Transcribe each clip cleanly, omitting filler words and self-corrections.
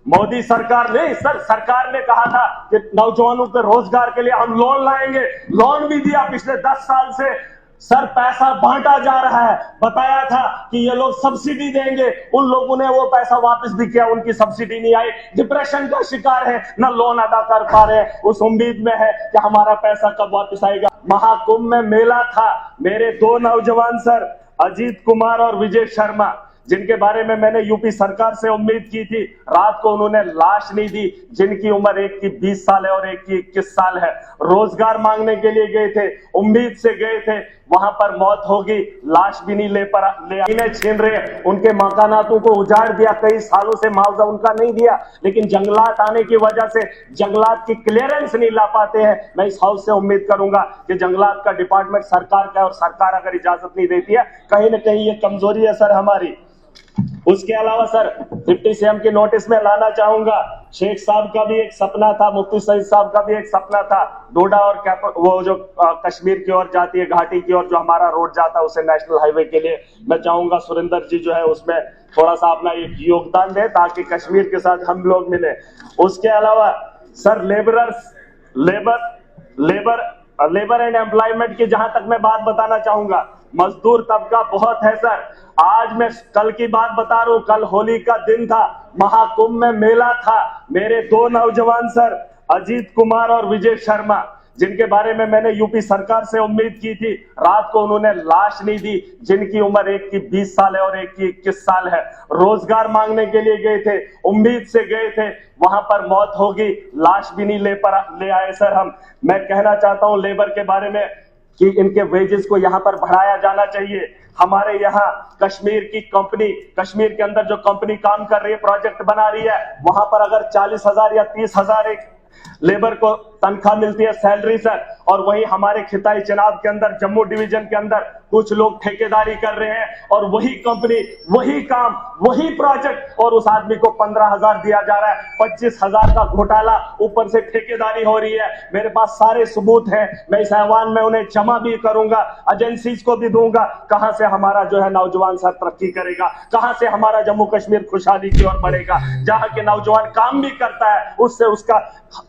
मोदी सरकार ने सर सरकार ने कहा था कि नौजवानों के रोजगार के लिए हम लोन लाएंगे, लोन भी दिया पिछले 10 साल से। सर पैसा बांटा जा रहा है, बताया था कि ये लोग सब्सिडी देंगे, उन लोगों ने वो पैसा वापस भी किया, उनकी सब्सिडी नहीं आई, डिप्रेशन का शिकार है, ना लोन अदा कर पा रहे, उस उम्मीद में है कि हमारा पैसा कब वापस आएगा। महाकुंभ में मेला था, मेरे 2 नौजवान सर अजीत कुमार और विजय शर्मा, जिनके बारे में मैंने यूपी सरकार से उम्मीद की थी, रात को उन्होंने लाश नहीं दी, जिनकी उम्र एक की 20 साल है और एक की 21 साल है। रोजगार मांगने के लिए गए थे, उम्मीद से गए थे, वहां पर मौत होगी, लाश भी नहीं ले छीन रहे, उनके मकानातों को उजाड़ दिया, कई सालों से मुआवजा उनका नहीं दिया, लेकिन जंगलात आने की वजह से जंगलात की क्लियरेंस नहीं ला पाते हैं। मैं इस हाउस से उम्मीद करूंगा कि जंगलात का डिपार्टमेंट सरकार का है और सरकार अगर इजाजत नहीं देती है, कहीं ना कहीं ये कमजोरी है सर हमारी। उसके अलावा सर डिप्टी सीएम के नोटिस में लाना चाहूंगा, शेख साहब का भी एक सपना था, मुफ्ती सईद साहब का भी एक सपना था, डोडा और वो जो कश्मीर की ओर जाती है, घाटी की ओर जो हमारा रोड जाता है उसे नेशनल हाईवे के लिए, मैं चाहूंगा सुरेंद्र जी जो है उसमें थोड़ा सा अपना एक योगदान दे ताकि कश्मीर के साथ हम लोग मिले। उसके अलावा सर लेबर एंड एम्प्लॉयमेंट की जहां तक मैं बात बताना चाहूंगा, मजदूर तबका बहुत है सर। आज मैं कल की बात बता रहा हूं, कल होली का दिन था, महाकुंभ में मेला था, मेरे 2 नौजवान सर अजीत कुमार और विजय शर्मा, जिनके बारे में मैंने यूपी सरकार से उम्मीद की थी, रात को उन्होंने लाश नहीं दी, जिनकी उम्र एक की 20 साल है और एक की 21 साल है। रोजगार मांगने के लिए गए थे, उम्मीद से गए थे, वहां पर मौत होगी, लाश भी नहीं ले आए सर हम। मैं कहना चाहता हूं लेबर के बारे में कि इनके वेजेस को यहां पर बढ़ाया जाना चाहिए। हमारे यहाँ कश्मीर की कंपनी, कश्मीर के अंदर जो कंपनी काम कर रही है, प्रोजेक्ट बना रही है, वहां पर अगर 40,000 या 30,000 एक लेबर को तनख्वाह मिलती है, सैलरी सर, और वही हमारे खिताई चनाब के अंदर, जम्मू डिवीजन के अंदर कुछ लोग ठेकेदारी कर रहे हैं और वही कंपनी, वही काम, वही प्रोजेक्ट, और उस आदमी को 15,000 दिया जा रहा है, 25,000 का घोटाला, ऊपर से ठेकेदारी हो रही है। मेरे पास सारे सबूत हैं, मैं इस ऐवान में उन्हें जमा भी करूंगा, एजेंसीज को भी दूंगा। कहां से हमारा जो है नौजवान सर तरक्की करेगा, कहां से हमारा जम्मू कश्मीर खुशहाली की ओर बढ़ेगा। जहां के नौजवान काम भी करता है, उससे उसका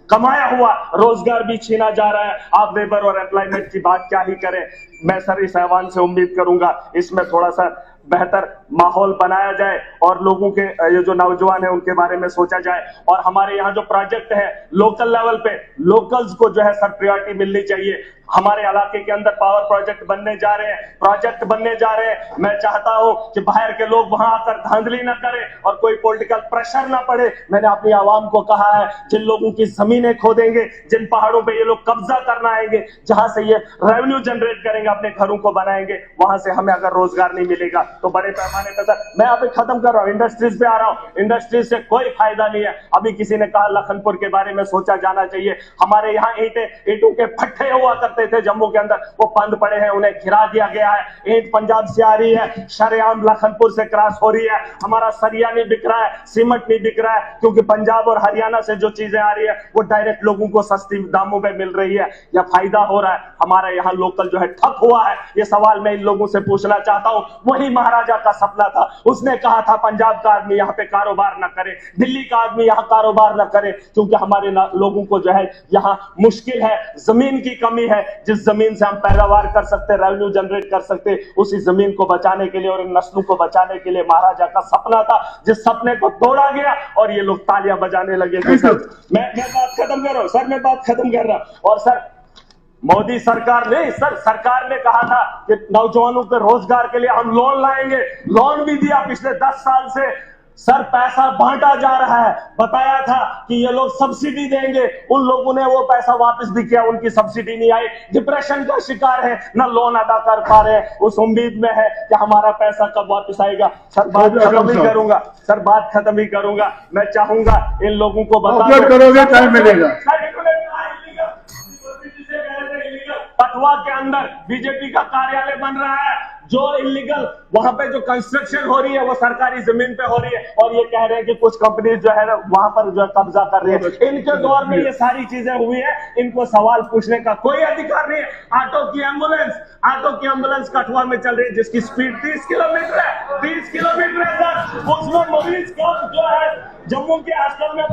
कमाया हुआ रोजगार भी छीना जा रहा है। आप लेबर और एम्प्लॉयमेंट की बात क्या ही करें। मैं सर इस ऐवान से उम्मीद करूंगा इसमें थोड़ा सा बेहतर माहौल बनाया जाए और लोगों के ये जो नौजवान है उनके बारे में सोचा जाए। और हमारे यहाँ जो प्रोजेक्ट है लोकल लेवल पे, लोकल्स को जो है सर प्रायोरिटी मिलनी चाहिए। हमारे इलाके के अंदर पावर प्रोजेक्ट बनने जा रहे हैं, मैं चाहता हूं कि बाहर के लोग वहां आकर धांधली न करें और कोई पॉलिटिकल प्रेशर ना पड़े। मैंने अपनी आवाम को कहा है, जिन लोगों की जमीनें खोदेंगे, जिन पहाड़ों पे ये लोग कब्जा करना आएंगे, जहां से ये रेवेन्यू जनरेट करेंगे, अपने घरों को बनाएंगे, वहां से हमें अगर रोजगार नहीं मिलेगा तो बड़े पैमाने पर सर मैं यहाँ पे खत्म कर रहा हूँ, इंडस्ट्रीज पे आ रहा हूँ। इंडस्ट्रीज से कोई फायदा नहीं है। अभी किसी ने कहा लखनपुर के बारे में सोचा जाना चाहिए। हमारे यहाँ ईंटों के भट्ठे हुआ करते थे जम्मू के अंदर, वो बंद पड़े हैं, उन्हें घिरा दिया गया है। ईंट पंजाब से आ रही है, शरेआम लखनपुर से क्रॉस हो रही है। हमारा सरिया नहीं बिक रहा है, सीमेंट नहीं बिक रहा है, क्योंकि पंजाब और हरियाणा से जो चीजें आ रही है वो डायरेक्ट लोगों को सस्ती दामों में मिल रही है, या फायदा हो रहा है। हमारे यहाँ लोकल जो है ठप हुआ है। ये सवाल मैं इन लोगों से पूछना चाहता हूँ। वही महाराजा का सपना था, उसने कहा था पंजाब का आदमी यहाँ पे कारोबार न करे, दिल्ली का आदमी यहाँ कारोबार न करे, क्योंकि हमारे लोगों को जो है यहाँ मुश्किल है, जमीन की कमी है। जिस जमीन से हम पैदावार कर सकते, रेवेन्यू जनरेट कर सकते, उसी जमीन को बचाने के लिए और इन नस्लों को बचाने के लिए महाराजा का सपना था, जिस सपने को तोड़ा गया और ये लोग तालियां बजाने लगे थे। सर मैं बात खत्म कर रहा हूं सर, मैं बात खत्म कर रहा हूं। और सर मोदी सरकार ने सरकार ने कहा था कि नौजवानों के रोजगार के लिए हम लोन लाएंगे, लोन भी दिया पिछले 10 साल से। सर पैसा बांटा जा रहा है, बताया था कि ये लोग सब्सिडी देंगे, उन लोगों ने वो पैसा वापस भी किया, उनकी सब्सिडी नहीं आई, डिप्रेशन का शिकार है, ना लोन अदा कर पा रहे, उस उम्मीद में है कि हमारा पैसा कब वापस आएगा। सर बात खत्म ही करूंगा, मैं चाहूंगा इन लोगों को बता करोगे, टाइम मिलेगा। पटवा के अंदर बीजेपी का कार्यालय बन रहा है, जो इलीगल वहां पे जो कंस्ट्रक्शन हो रही है वो सरकारी जमीन पे हो रही है, और ये कह रहे हैं कि कुछ कंपनी जो है ना वहां पर जो है कब्जा कर रही है। इनके दौर में ये सारी चीजें हुई है, इनको सवाल पूछने का कोई अधिकार नहीं है। ऑटो की एम्बुलेंस कठुआ में चल रही है जिसकी स्पीड 30 किलोमीटर है, 30 किलोमीटर है सर, उसमें मरीज कब जो है जम्मू के हॉस्टल में